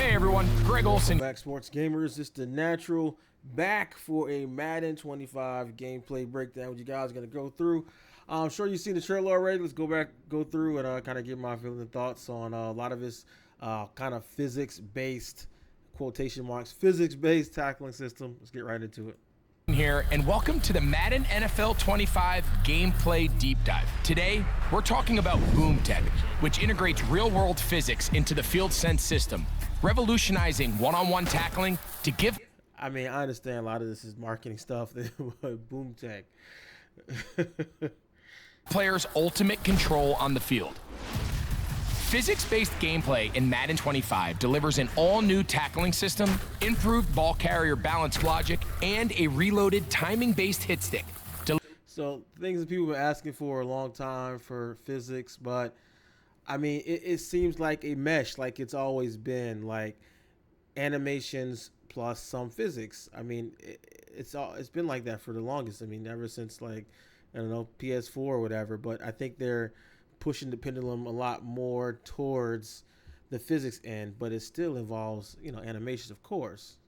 Hey everyone, Greg Olson. Back sports gamers, it's the natural back for a Madden 25 gameplay breakdown. What you guys are gonna go through. I'm sure you've seen the trailer already. Let's go through and kind of give my feelings and thoughts on a lot of this kind of physics-based, quotation marks, physics-based tackling system. Let's get right into it. Here and welcome to the Madden NFL 25 gameplay deep dive. Today we're talking about Boom Tech, which integrates real-world physics into the Field Sense system, revolutionizing one-on-one tackling to give. I mean, I understand a lot of this is marketing stuff. Boom Tech. Players ultimate control on the field. Physics-based gameplay in Madden 25 delivers an all-new tackling system, improved ball carrier balance logic, and a reloaded timing-based hit stick. So things that people have been asking for a long time for physics, but I mean, it seems like a mesh, like it's always been, like animations plus some physics. I mean, it's been like that for the longest. I mean, ever since like, I don't know, PS4 or whatever, but I think they're pushing the pendulum a lot more towards the physics end, but it still involves, you know, animations, of course.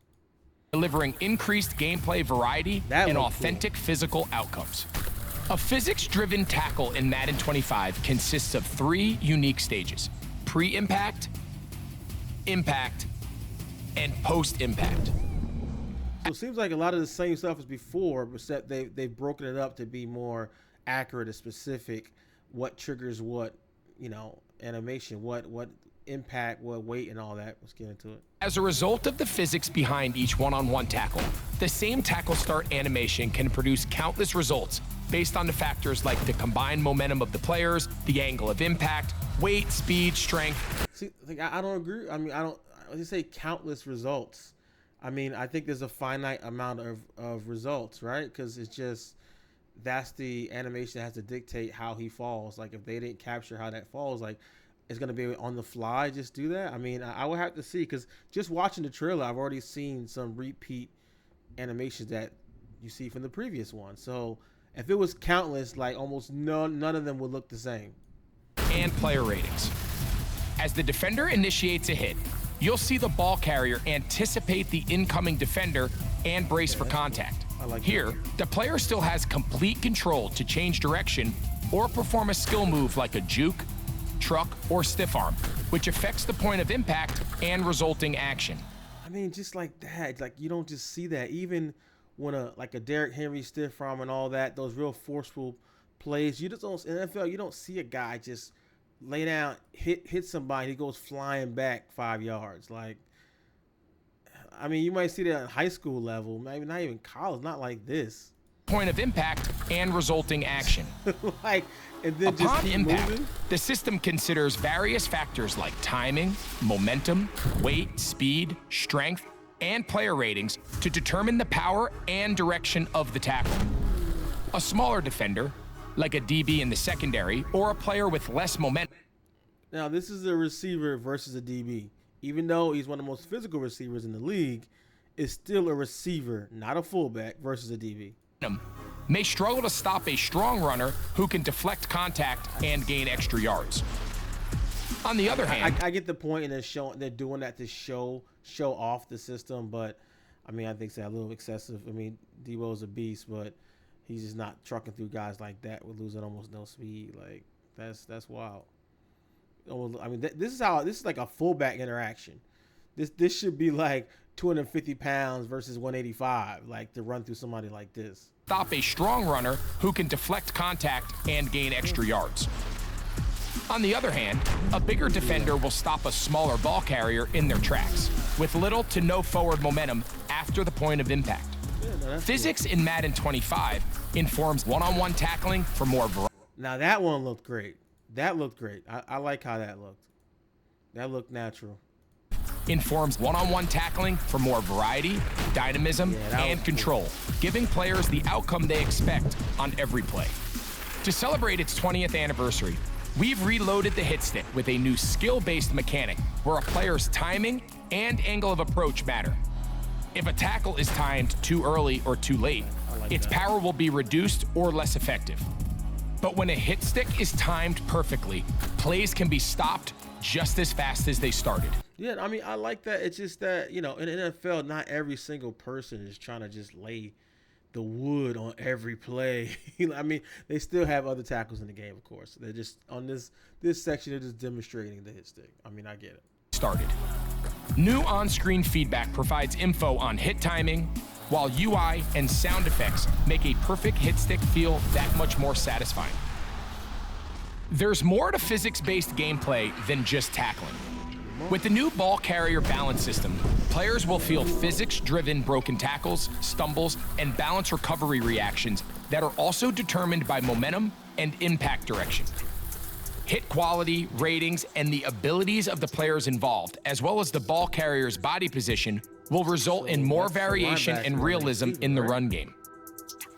Delivering increased gameplay variety and authentic physical outcomes. A physics-driven tackle in Madden 25 consists of 3 unique stages: pre-impact, impact, and post-impact. So it seems like a lot of the same stuff as before, except they've broken it up to be more accurate and specific. What triggers what, you know, animation, what impact, what weight, and all that. Let's get into it. As a result of the physics behind each one-on-one tackle, the same tackle start animation can produce countless results based on the factors like the combined momentum of the players, the angle of impact, weight, speed, strength. See, like, I don't agree. I mean, I just say countless results. I mean, I think there's a finite amount of results, right? Because it's just, that's the animation that has to dictate how he falls. Like if they didn't capture how that falls, like it's gonna be on the fly. Just do that. I mean, I would have to see, because just watching the trailer, I've already seen some repeat animations that you see from the previous one. So if it was countless, like almost none of them would look the same. And player ratings. As the defender initiates a hit, you'll see the ball carrier anticipate the incoming defender and brace for contact. Like here, the player still has complete control to change direction or perform a skill move like a juke, truck, or stiff arm, which affects the point of impact and resulting action. I mean, just like that, like you don't just see that. Even when a Derrick Henry stiff arm and all that, those real forceful plays, you just don't, in the NFL, you don't see a guy just lay down, hit somebody, he goes flying back 5 yards. Like, I mean, you might see that at high school level, maybe not even college, not like this. Point of impact and resulting action. Like, and then upon just keep impact, moving. the system considers various factors like timing, momentum, weight, speed, strength, and player ratings to determine the power and direction of the tackle. A smaller defender, like a DB in the secondary, or a player with less momentum. Now, this is a receiver versus a DB. Even though he's one of the most physical receivers in the league, is still a receiver, not a fullback, versus a DB. May struggle to stop a strong runner who can deflect contact and gain extra yards. On the other hand, I get the point, and they're doing that to show off the system, but I mean, I think it's a little excessive. I mean, Debo's a beast, but he's just not trucking through guys like that with losing almost no speed. Like that's wild. I mean, this is like a fullback interaction. This should be like 250 pounds versus 185, like to run through somebody like this. Stop a strong runner who can deflect contact and gain extra yards. On the other hand, a bigger defender will stop a smaller ball carrier in their tracks, with little to no forward momentum after the point of impact. Yeah, Physics in Madden 25 informs one-on-one tackling for more variety. Now that one looked great. That looked great. I like how that looked. That looked natural. Informs one-on-one tackling for more variety, dynamism, and control, giving players the outcome they expect on every play. To celebrate its 20th anniversary, we've reloaded the hit stick with a new skill-based mechanic where a player's timing and angle of approach matter. If a tackle is timed too early or too late, its power will be reduced or less effective. But when a hit stick is timed perfectly, plays can be stopped just as fast as they started. Yeah, I mean, I like that. It's just that, in the NFL, not every single person is trying to just lay the wood on every play. I mean, they still have other tackles in the game, of course. They're just on this section, they're just demonstrating the hit stick. I mean, I get it. Started. New on-screen feedback provides info on hit timing, while UI and sound effects make a perfect hit stick feel that much more satisfying. There's more to physics-based gameplay than just tackling. With the new ball carrier balance system, players will feel physics-driven broken tackles, stumbles, and balance recovery reactions that are also determined by momentum and impact direction. Hit quality, ratings, and the abilities of the players involved, as well as the ball carrier's body position, will result in more variation and realism in the run game.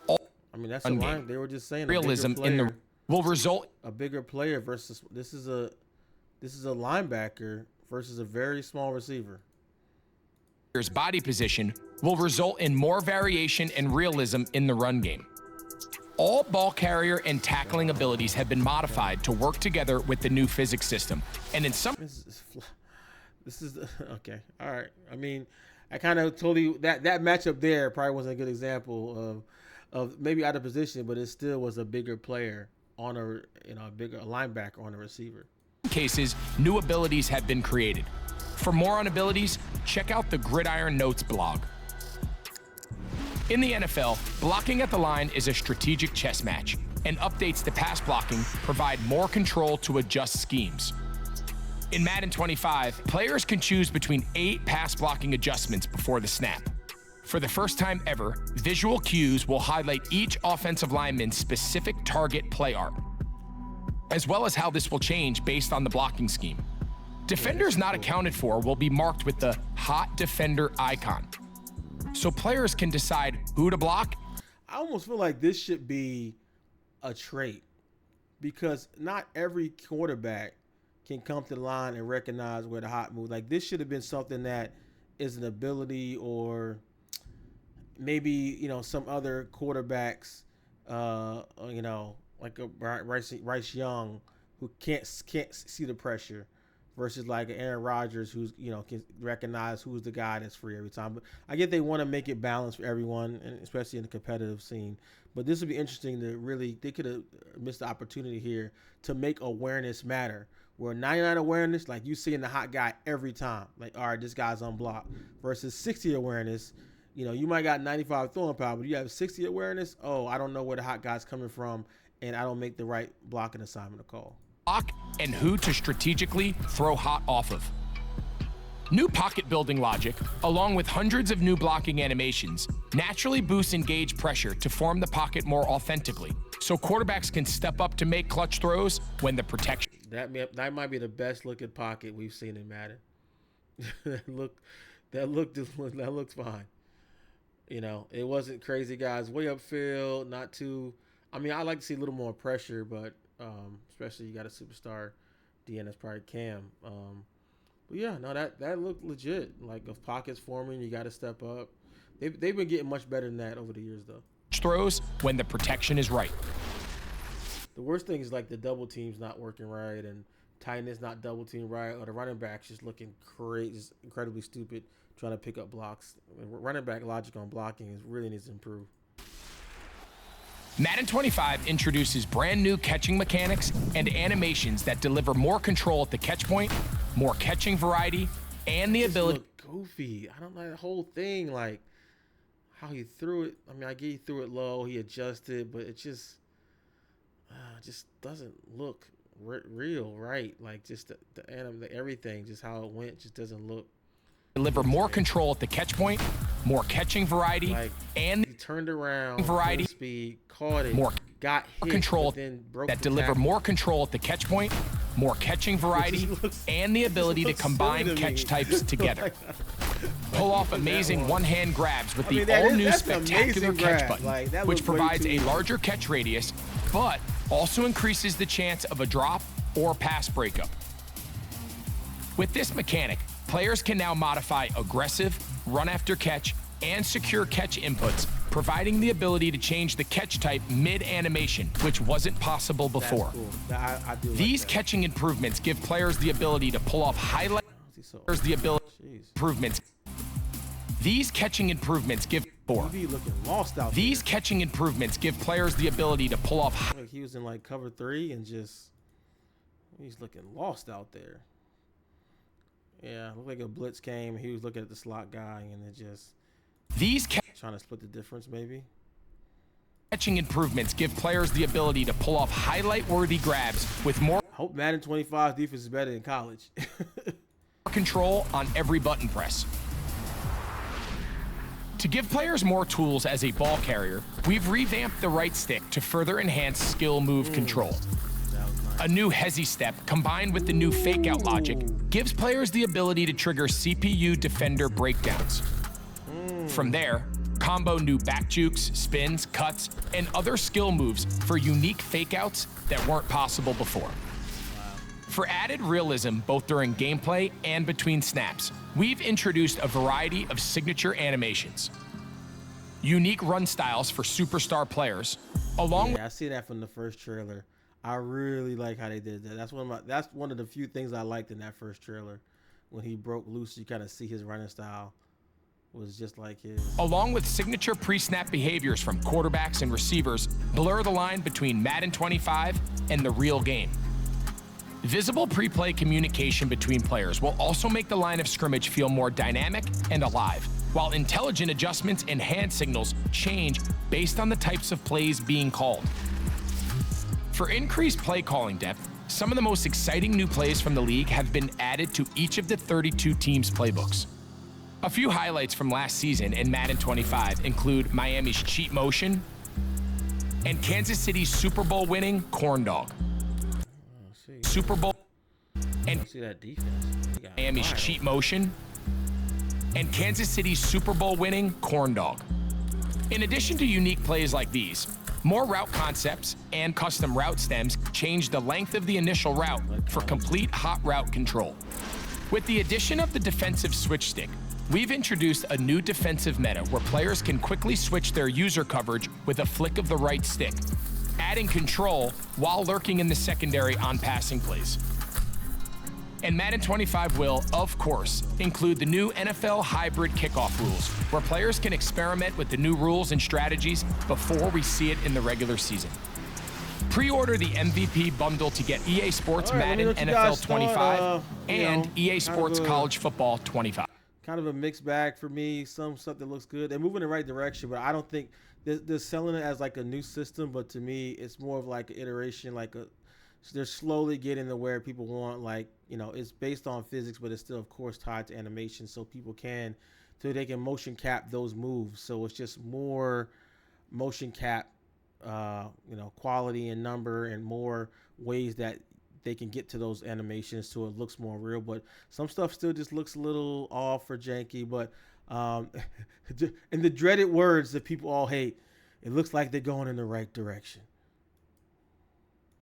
I mean, that's the line they were just saying. Realism in the will result a bigger player versus this is a linebacker versus a very small receiver. Body position will result in more variation and realism in the run game. All ball carrier and tackling abilities have been modified to work together with the new physics system, and in some this is okay. All right. I mean, I kind of told you that matchup there probably wasn't a good example of maybe out of position, but it still was a bigger player on a bigger linebacker on a receiver. Cases, new abilities have been created. For more on abilities, check out the Gridiron Notes blog. In the NFL, blocking at the line is a strategic chess match, and updates to pass blocking provide more control to adjust schemes. In Madden 25, players can choose between 8 pass blocking adjustments before the snap. For the first time ever, visual cues will highlight each offensive lineman's specific target play art, as well as how this will change based on the blocking scheme. Defenders not accounted for will be marked with the Hot Defender icon, so players can decide who to block. I almost feel like this should be a trait, because not every quarterback can come to the line and recognize where the hot move. Like, this should have been something that is an ability, or maybe some other quarterbacks, like a Bryce Young, who can't see the pressure, versus like an Aaron Rodgers who's can recognize who's the guy that's free every time. But I get they want to make it balanced for everyone, and especially in the competitive scene. But this would be interesting to really, they could have missed the opportunity here to make awareness matter. Where 99 awareness, like you seeing the hot guy every time, like, all right, this guy's unblocked, versus 60 awareness. You might got 95 throwing power, but you have 60 awareness. Oh, I don't know where the hot guy's coming from, and I don't make the right blocking assignment to call. Block and who to strategically throw hot off of. New pocket building logic, along with hundreds of new blocking animations, naturally boosts engaged pressure to form the pocket more authentically, so quarterbacks can step up to make clutch throws when the protection. That might be the best looking pocket we've seen in Madden. that looks fine. It wasn't crazy guys way upfield, not too. I mean, I like to see a little more pressure, but especially you got a superstar DN that's probably Cam. But yeah, no, that looked legit. Like, if pockets forming, you got to step up. They've been getting much better than that over the years, though. Throws when the protection is right. The worst thing is like the double team's not working right, and tight end's not double team right, or the running back's just looking crazy, just incredibly stupid trying to pick up blocks. Running back logic on blocking really needs to improve. Madden 25 introduces brand new catching mechanics and animations that deliver more control at the catch point, more catching variety, and the ability. Goofy. I don't like the whole thing, like how he threw it. I mean, I get he threw it low, he adjusted, but it just doesn't look real, right? Like, just the everything, just how it went, just doesn't look. Deliver more control at the catch point, more catching variety, and he turned around, variety, speed, caught it, more got hit, control then broke that deliver tackle. more control at the catch point, more catching variety, and the ability to combine catch types together. Pull off amazing one-hand grabs with the all-new spectacular catch button, which provides a larger catch radius, but also increases the chance of a drop or pass breakup. With this mechanic, players can now modify aggressive, run after catch, and secure catch inputs providing the ability to change the catch type mid-animation, which wasn't possible before. That's cool. I do These like that. catching improvements give players the ability to pull off highlight improvements. These catching improvements give looking lost out These there. catching improvements give players the ability to pull off. Like he was in like cover 3 and just he's looking lost out there. Yeah, looked like a blitz came. He was looking at the slot guy and it just trying to split the difference maybe. Catching improvements give players the ability to pull off highlight-worthy grabs with more I hope Madden 25 defense is better than college. control on every button press. To give players more tools as a ball carrier, we've revamped the right stick to further enhance skill move control. A new hezi step combined with the new fake out logic gives players the ability to trigger CPU defender breakdowns. From there, combo new back jukes, spins, cuts, and other skill moves for unique fake outs that weren't possible before. For added realism both during gameplay and between snaps, we've introduced a variety of signature animations. Unique run styles for superstar players, along with I see that from the first trailer. I really like how they did that. That's one of the few things I liked in that first trailer. When he broke loose, you kind of see his running style was just like his. Along with signature pre-snap behaviors from quarterbacks and receivers, blur the line between Madden 25 and the real game. Visible pre-play communication between players will also make the line of scrimmage feel more dynamic and alive, while intelligent adjustments and hand signals change based on the types of plays being called. For increased play calling depth, some of the most exciting new plays from the league have been added to each of the 32 teams' playbooks. A few highlights from last season in Madden 25 include Miami's cheat motion and Kansas City's Super Bowl winning corn dog. Super Bowl and See that defense. Miami's cheat motion and Kansas City's Super Bowl winning corn dog. In addition to unique plays like these, more route concepts and custom route stems change the length of the initial route for complete hot route control. With the addition of the defensive switch stick, we've introduced a new defensive meta where players can quickly switch their user coverage with a flick of the right stick, adding control while lurking in the secondary on passing plays. And Madden 25 will, of course, include the new NFL hybrid kickoff rules, where players can experiment with the new rules and strategies before we see it in the regular season. Pre-order the MVP bundle to get EA Sports Madden NFL 25 and EA Sports College Football 25. Kind of a mixed bag for me. Some stuff that looks good. They're moving in the right direction, but I don't think they're selling it as like a new system. But to me, it's more of like an iteration, they're slowly getting to where people want, it's based on physics, but it's still, of course, tied to animation, so they can motion cap those moves. So it's just more motion cap, quality and number, and more ways that they can get to those animations so it looks more real. But some stuff still just looks a little off or janky. But and the dreaded words that people all hate, it looks like they're going in the right direction.